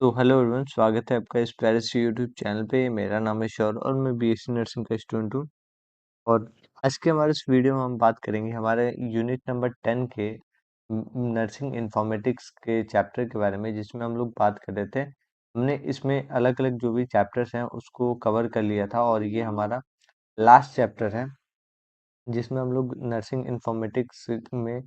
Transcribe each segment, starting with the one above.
तो hello everyone, स्वागत है आपका इस प्यारे से यूट्यूब चैनल पे। मेरा नाम है शौर और मैं बीएससी नर्सिंग का स्टूडेंट हूँ। और आज के हमारे इस वीडियो में हम बात करेंगे हमारे यूनिट नंबर 10 के नर्सिंग इन्फॉर्मेटिक्स के चैप्टर के बारे में, जिसमें हम लोग बात कर रहे थे। हमने इसमें अलग अलग जो भी चैप्टर्स हैं उसको कवर कर लिया था और ये हमारा लास्ट चैप्टर है, जिसमें हम लोग नर्सिंग इन्फॉर्मेटिक्स में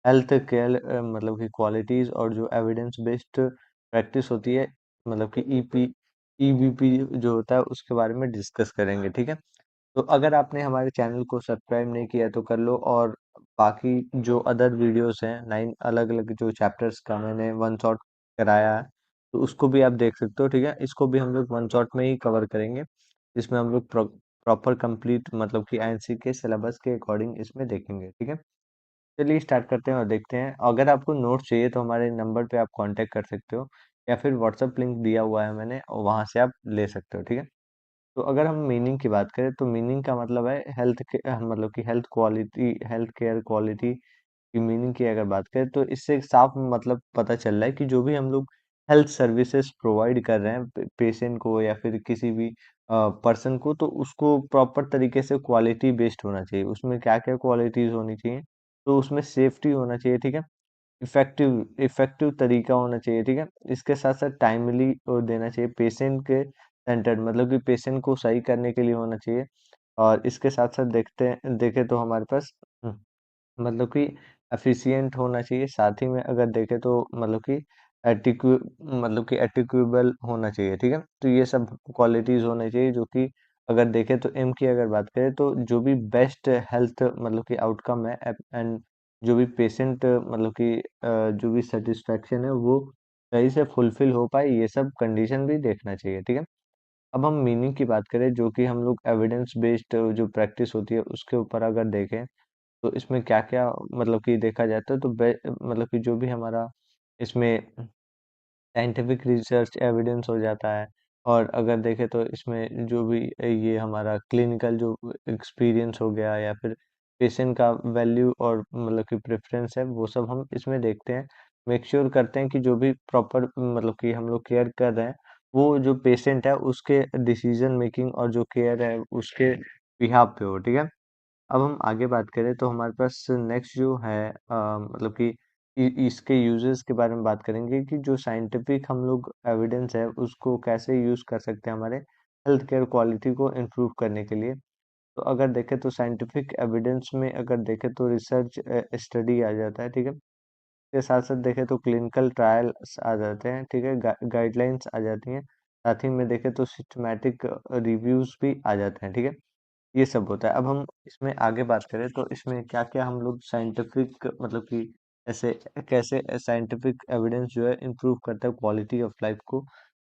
हेल्थ केयर मतलब कि क्वालिटीज़ और जो एविडेंस बेस्ड प्रैक्टिस होती है, मतलब कि ईबीपी जो होता है उसके बारे में डिस्कस करेंगे। ठीक है, तो अगर आपने हमारे चैनल को सब्सक्राइब नहीं किया तो कर लो, और बाकी जो अदर वीडियोस हैं 9 अलग अलग जो चैप्टर्स का मैंने वन शॉट कराया है, तो उसको भी आप देख सकते हो। ठीक है, इसको भी हम लोग वन शॉट में ही कवर करेंगे, जिसमें हम लोग प्रॉपर कंप्लीट मतलब कि आईएनसी के सिलेबस के अकॉर्डिंग इसमें देखेंगे। ठीक है, चलिए स्टार्ट करते हैं और देखते हैं। अगर आपको नोट्स चाहिए तो हमारे नंबर पे आप कांटेक्ट कर सकते हो, या फिर व्हाट्सएप लिंक दिया हुआ है मैंने, और वहां से आप ले सकते हो। ठीक है, तो अगर हम मीनिंग की बात करें तो मीनिंग का मतलब है हेल्थ के मतलब कि health quality, health care quality की मीनिंग की अगर बात करें तो इससे एक साफ मतलब पता चल रहा है कि जो भी हम लोग हेल्थ सर्विसेज प्रोवाइड कर रहे हैं पेशेंट को या फिर किसी भी पर्सन को, तो उसको प्रॉपर तरीके से क्वालिटी बेस्ड होना चाहिए। उसमें क्या क्या क्वालिटीज होनी चाहिए, तो उसमें सेफ्टी होना चाहिए। ठीक है, इफेक्टिव इफेक्टिव तरीका होना चाहिए। ठीक है, इसके साथ साथ टाइमली देना चाहिए, पेशेंट के सेंटर्ड मतलब कि पेशेंट को सही करने के लिए होना चाहिए। और इसके साथ साथ देखें तो हमारे पास मतलब कि एफिशिएंट होना चाहिए। साथ ही में अगर देखें तो मतलब कि एटिक्यू मतलब कि एटिक्यूबल होना चाहिए। ठीक है, तो ये सब क्वालिटीज होने चाहिए, जो कि अगर देखें तो एम की अगर बात करें तो जो भी बेस्ट हेल्थ मतलब कि आउटकम है, एंड जो भी पेशेंट मतलब कि जो भी सेटिस्फेक्शन है वो सही से फुलफिल हो पाए, ये सब कंडीशन भी देखना चाहिए। ठीक है, अब हम मीनिंग की बात करें, जो कि हम लोग एविडेंस बेस्ड जो प्रैक्टिस होती है उसके ऊपर अगर देखें, तो इसमें क्या क्या मतलब कि देखा जाता है, तो मतलब कि जो भी हमारा इसमें साइंटिफिक रिसर्च एविडेंस हो जाता है। और अगर देखें तो इसमें जो भी ये हमारा क्लिनिकल जो एक्सपीरियंस हो गया, या फिर पेशेंट का वैल्यू और मतलब कि प्रेफरेंस है, वो सब हम इसमें देखते हैं। मेक श्योर करते हैं कि जो भी प्रॉपर मतलब कि हम लोग केयर कर रहे हैं, वो जो पेशेंट है उसके डिसीजन मेकिंग और जो केयर है उसके बिहाफ पे हो। ठीक है, अब हम आगे बात करें तो हमारे पास नेक्स्ट जो है मतलब कि इसके यूजेस के बारे में बात करेंगे, कि जो साइंटिफिक हम लोग एविडेंस है उसको कैसे यूज कर सकते हैं हमारे हेल्थ केयर क्वालिटी को इम्प्रूव करने के लिए। तो अगर देखें तो साइंटिफिक एविडेंस में अगर देखें तो रिसर्च स्टडी आ जाता है। ठीक है, इसके साथ साथ देखें तो क्लिनिकल ट्रायल्स आ जाते हैं। ठीक है, गाइडलाइंस आ जाती हैं। साथ ही में देखें तो सिस्टमैटिक रिव्यूज भी आ जाते हैं। ठीक है, ये सब होता है। अब हम इसमें आगे बात करें तो इसमें क्या-क्या हम लोग साइंटिफिक मतलब कि ऐसे कैसे साइंटिफिक एविडेंस जो है इम्प्रूव करता है क्वालिटी ऑफ लाइफ को।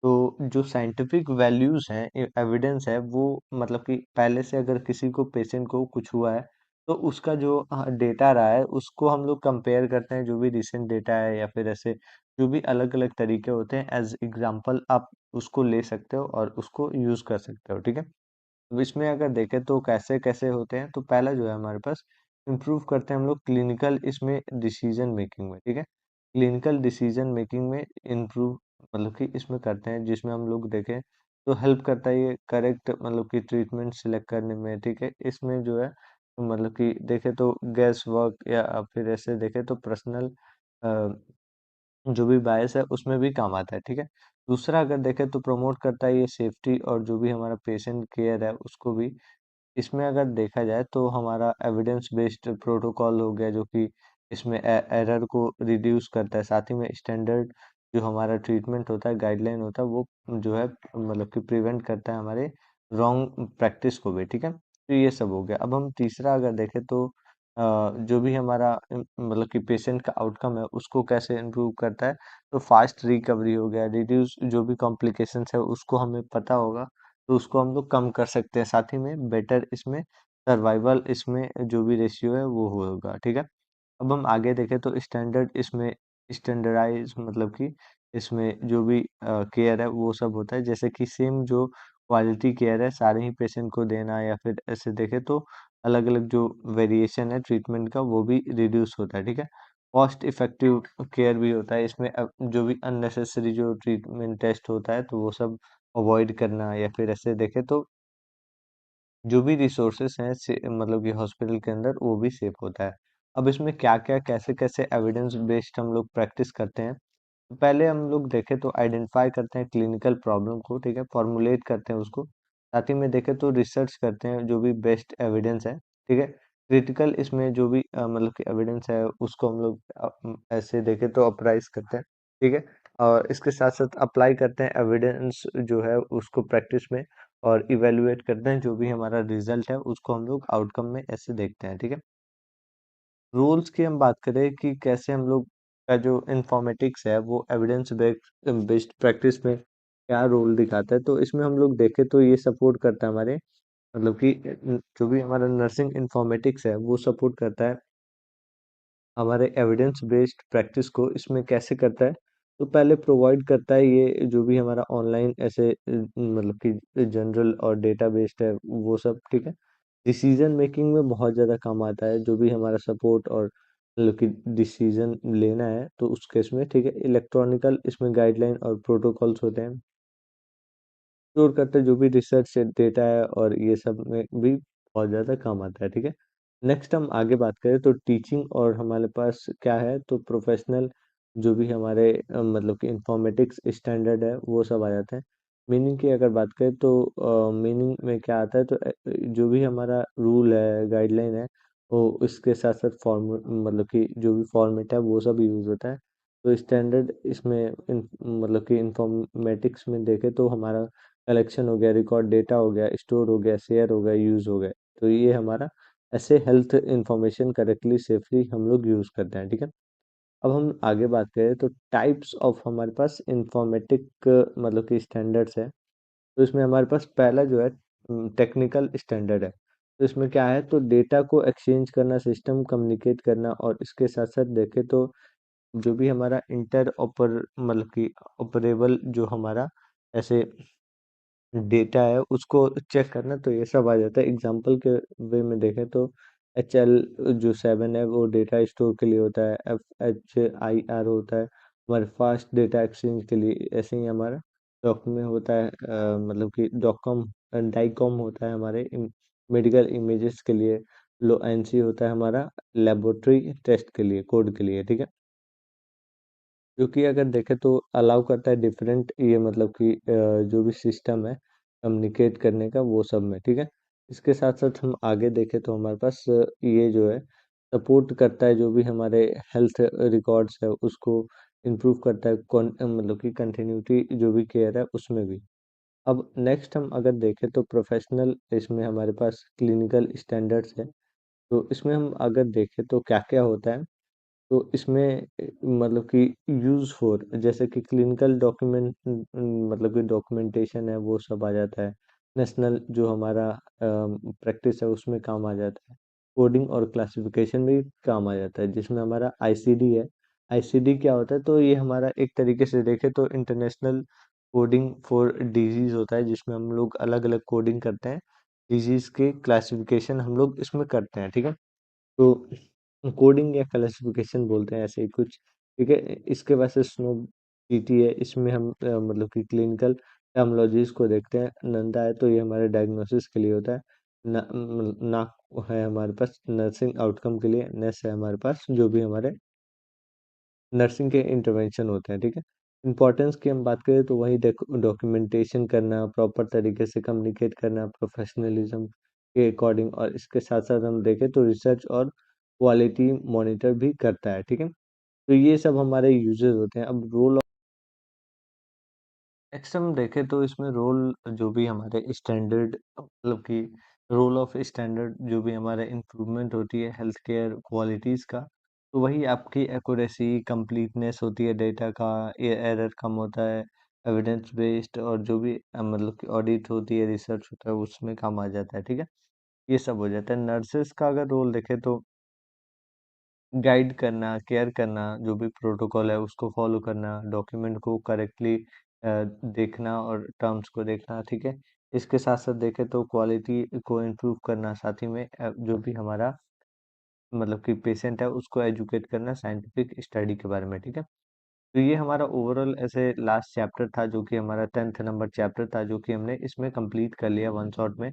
तो जो साइंटिफिक वैल्यूज हैं, एविडेंस है, वो मतलब कि पहले से अगर किसी को पेशेंट को कुछ हुआ है, तो उसका जो डेटा रहा है उसको हम लोग कंपेयर करते हैं, जो भी रिसेंट डेटा है या फिर ऐसे जो भी अलग अलग तरीके होते हैं, एज एग्जाम्पल आप उसको ले सकते हो और उसको यूज कर सकते हो। ठीक है, अब इसमें अगर देखें तो कैसे कैसे होते हैं, तो पहला जो है हमारे पास इम्प्रूव करते हैं हम लोग क्लिनिकल इसमें डिसीजन मेकिंग में। ठीक है, क्लिनिकल डिसीजन मेकिंग में इम्प्रूव मतलब कि इसमें करते हैं, जिसमें हम लोग देखें तो हेल्प करता है ये करेक्ट मतलब कि ट्रीटमेंट सिलेक्ट करने में। ठीक है, इसमें जो है मतलब कि देखें तो गैस वर्क या फिर ऐसे देखें तो पर्सनल जो भी बायस है उसमें भी काम आता है। ठीक है, दूसरा अगर देखें तो प्रमोट करता है ये सेफ्टी और जो भी हमारा पेशेंट केयर है उसको भी। इसमें अगर देखा जाए तो हमारा एविडेंस बेस्ड प्रोटोकॉल हो गया, जो कि इसमें एरर को रिड्यूस करता है। साथ ही में स्टैंडर्ड जो हमारा ट्रीटमेंट होता है, गाइडलाइन होता है, वो जो है मतलब कि प्रिवेंट करता है हमारे रॉन्ग प्रैक्टिस को भी। ठीक है, तो ये सब हो गया। अब हम तीसरा अगर देखें तो जो भी हमारा मतलब कि पेशेंट का आउटकम है उसको कैसे इम्प्रूव करता है, तो फास्ट रिकवरी हो गया, रिड्यूस जो भी कॉम्प्लिकेशंस है उसको हमें पता होगा, तो उसको हम लोग कम कर सकते हैं। साथ ही में बेटर इसमें सर्वाइवल इसमें जो भी रेशियो है वो होगा। ठीक है, अब हम आगे देखें तो स्टैंडर्ड इसमें स्टैंडर्डाइज मतलब कि इसमें जो भी केयर है वो सब होता है, जैसे कि सेम जो क्वालिटी केयर है सारे ही पेशेंट को देना, या फिर ऐसे देखें तो अलग अलग जो वेरिएशन है ट्रीटमेंट का वो भी रिड्यूस होता है। ठीक है, कॉस्ट इफेक्टिव केयर भी होता है इसमें। जो भी अननेसेसरी जो ट्रीटमेंट टेस्ट होता है तो वो सब अवॉइड करना, या फिर ऐसे देखें तो जो भी रिसोर्सेस हैं मतलब कि हॉस्पिटल के अंदर वो भी सेफ होता है। अब इसमें क्या क्या कैसे कैसे एविडेंस बेस्ड हम लोग प्रैक्टिस करते हैं। तो पहले हम लोग देखें तो आइडेंटिफाई करते हैं क्लिनिकल प्रॉब्लम को, ठीक है, फॉर्मुलेट करते हैं उसको। साथ ही में देखें तो रिसर्च करते हैं जो भी बेस्ट एविडेंस है, ठीक है। क्रिटिकल इसमें जो भी मतलब कि एविडेंस है उसको हम लोग ऐसे देखें तो अप्राइज करते हैं, ठीक है। और इसके साथ साथ अप्लाई करते हैं एविडेंस जो है उसको प्रैक्टिस में, और इवेलुएट करते हैं जो भी हमारा रिजल्ट है उसको हम लोग आउटकम में ऐसे देखते हैं, ठीक है। रूल्स की हम बात करें कि कैसे हम लोग का जो इन्फॉर्मेटिक्स है वो एविडेंस बेस्ड प्रैक्टिस में क्या रोल दिखाता है, तो इसमें हम लोग देखें तो ये सपोर्ट करता है हमारे, मतलब कि जो भी हमारा नर्सिंग इन्फॉर्मेटिक्स है वो सपोर्ट करता है हमारे एविडेंस बेस्ड प्रैक्टिस को। इसमें कैसे करता है, तो पहले प्रोवाइड करता है ये जो भी हमारा ऑनलाइन ऐसे मतलब कि जनरल और डेटा बेस्ड है वो सब, ठीक है। डिसीजन मेकिंग में बहुत ज़्यादा काम आता है जो भी हमारा सपोर्ट और मतलब कि डिसीजन लेना है तो उस केस में, ठीक है। इलेक्ट्रॉनिकल इसमें गाइडलाइन और प्रोटोकॉल्स होते हैं, स्टोर करते हैं जो भी रिसर्च डेटा है, और ये सब में भी बहुत ज़्यादा काम आता है, ठीक है। नेक्स्ट हम आगे बात करें तो टीचिंग और हमारे पास क्या है, तो प्रोफेशनल जो भी हमारे मतलब कि इंफॉर्मेटिक्स स्टैंडर्ड है वो सब आ जाते हैं। मीनिंग की अगर बात करें तो मीनिंग में क्या आता है, तो जो भी हमारा रूल है गाइडलाइन है वो इसके साथ साथ फॉर्म मतलब कि जो भी फॉर्मेट है वो सब यूज़ होता है। तो स्टैंडर्ड इसमें मतलब कि इंफॉर्मेटिक्स में देखें तो हमारा कलेक्शन हो गया, रिकॉर्ड डेटा हो गया, स्टोर हो गया, शेयर हो गया, यूज हो गया। तो ये हमारा ऐसे हेल्थ इंफॉर्मेशन करेक्टली सेफली हम लोग यूज करते हैं, ठीक है। अब हम आगे बात करें तो टाइप्स ऑफ हमारे पास इंफॉर्मेटिक मतलब कि स्टैंडर्ड्स है। तो इसमें हमारे पास पहला जो है टेक्निकल स्टैंडर्ड है। तो इसमें क्या है, तो डेटा को एक्सचेंज करना, सिस्टम कम्युनिकेट करना, और इसके साथ साथ देखें तो जो भी हमारा इंटर ऑपर मतलब कि ऑपरेबल जो हमारा ऐसे डेटा है उसको चेक करना, तो ये सब आ जाता है। एग्जांपल के वे में देखें तो HL जो 7 है वो डेटा स्टोर के लिए होता है, FHIR होता है हमारे फास्ट डेटा एक्सचेंज के लिए। ऐसे ही हमारा डॉक्यूमेंट होता है मतलब कि डॉकॉम डाइकॉम होता है हमारे मेडिकल इमेजेस के लिए। लो NC होता है हमारा लेबोरेटरी टेस्ट के लिए, कोड के लिए, ठीक है। जो कि अगर देखें तो अलाउ करता है डिफरेंट ये मतलब कि जो भी सिस्टम है कम्युनिकेट करने का वो सब में, ठीक है। इसके साथ साथ हम आगे देखें तो हमारे पास ये जो है सपोर्ट करता है जो भी हमारे हेल्थ रिकॉर्ड्स है उसको इम्प्रूव करता है, मतलब कि कंटिन्यूटी जो भी केयर है उसमें भी। अब नेक्स्ट हम अगर देखें तो प्रोफेशनल इसमें हमारे पास क्लिनिकल स्टैंडर्ड्स है। तो इसमें हम अगर देखें तो क्या क्या होता है, तो इसमें मतलब कि यूज फॉर जैसे कि क्लिनिकल डॉक्यूमेंट मतलब कि डॉक्यूमेंटेशन है वो सब आ जाता है। नेशनल जो हमारा प्रैक्टिस है उसमें काम आ जाता है। कोडिंग और क्लासिफिकेशन भी काम आ जाता है जिसमें हमारा ICD है। ICD क्या होता है, तो ये हमारा एक तरीके से देखें तो इंटरनेशनल कोडिंग फॉर डिजीज होता है, जिसमें हम लोग अलग अलग कोडिंग करते हैं, डिजीज के क्लासिफिकेशन हम लोग इसमें करते हैं, ठीक है। तो कोडिंग या क्लासिफिकेशन बोलते हैं ऐसे ही कुछ, ठीक है। इसके वैसे स्नो पीटी है, इसमें हम मतलब कि क्लिनिकल टर्मोलॉजीज को देखते हैं। नंदा है तो ये हमारे डायग्नोसिस के लिए होता है। नाक है हमारे पास नर्सिंग आउटकम के लिए। नेस है हमारे पास जो भी हमारे नर्सिंग के इंटरवेंशन होते हैं, ठीक है। इंपॉर्टेंस की हम बात करें तो वही डॉक्यूमेंटेशन करना, प्रॉपर तरीके से कम्युनिकेट करना प्रोफेशनलिज्म के अकॉर्डिंग, और इसके साथ साथ हम देखें तो रिसर्च और क्वालिटी मॉनिटर भी करता है, ठीक है। तो ये सब हमारे यूजेस होते हैं। अब रोल नेक्स्ट हम देखें तो इसमें रोल जो भी हमारे स्टैंडर्ड मतलब कि रोल ऑफ स्टैंडर्ड जो भी हमारे इम्प्रूवमेंट होती है हेल्थ केयर क्वालिटीज़ का, तो वही आपकी एक्यूरेसी कंप्लीटनेस होती है डेटा का, एरर कम होता है, एविडेंस बेस्ड, और जो भी मतलब कि ऑडिट होती है, रिसर्च होता है उसमें काम आ जाता है, ठीक है। ये सब हो जाता है। नर्सेस का अगर रोल देखें तो गाइड करना, केयर करना, जो भी प्रोटोकॉल है उसको फॉलो करना, डॉक्यूमेंट को करेक्टली देखना और टर्म्स को देखना, ठीक है। इसके साथ साथ देखें तो क्वालिटी को इम्प्रूव करना, साथ ही में जो भी हमारा मतलब कि पेशेंट है उसको एजुकेट करना साइंटिफिक स्टडी के बारे में, ठीक है। तो ये हमारा ओवरऑल ऐसे लास्ट चैप्टर था जो कि हमारा 10th नंबर चैप्टर था जो कि हमने इसमें कंप्लीट कर लिया वन शॉट में।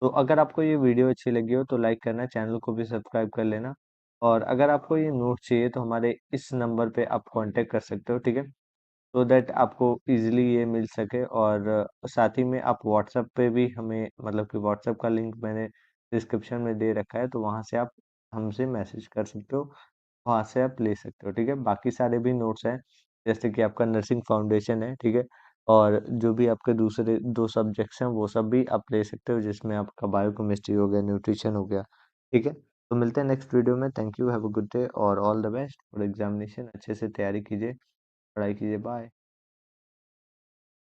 तो अगर आपको ये वीडियो अच्छी लगी हो तो लाइक करना, चैनल को भी सब्सक्राइब कर लेना। और अगर आपको ये नोट चाहिए तो हमारे इस नंबर पे आप कांटेक्ट कर सकते हो, ठीक है। सो दैट आपको इजीली ये मिल सके। और साथ ही में आप व्हाट्सएप पे भी हमें, मतलब कि व्हाट्सएप का लिंक मैंने डिस्क्रिप्शन में दे रखा है, तो वहाँ से आप हमसे मैसेज कर सकते हो, वहाँ से आप ले सकते हो, ठीक है। बाकी सारे भी नोट्स हैं, जैसे कि आपका नर्सिंग फाउंडेशन है, ठीक है। और जो भी आपके दूसरे 2 सब्जेक्ट्स हैं वो सब भी आप ले सकते हो, जिसमें आपका बायोकेमिस्ट्री हो गया, न्यूट्रिशन हो गया, ठीक है। तो मिलते हैं नेक्स्ट वीडियो में। Thank you, have a good day और all the best for examination. अच्छे से तैयारी कीजिए, पढ़ाई कीजिए, बाय।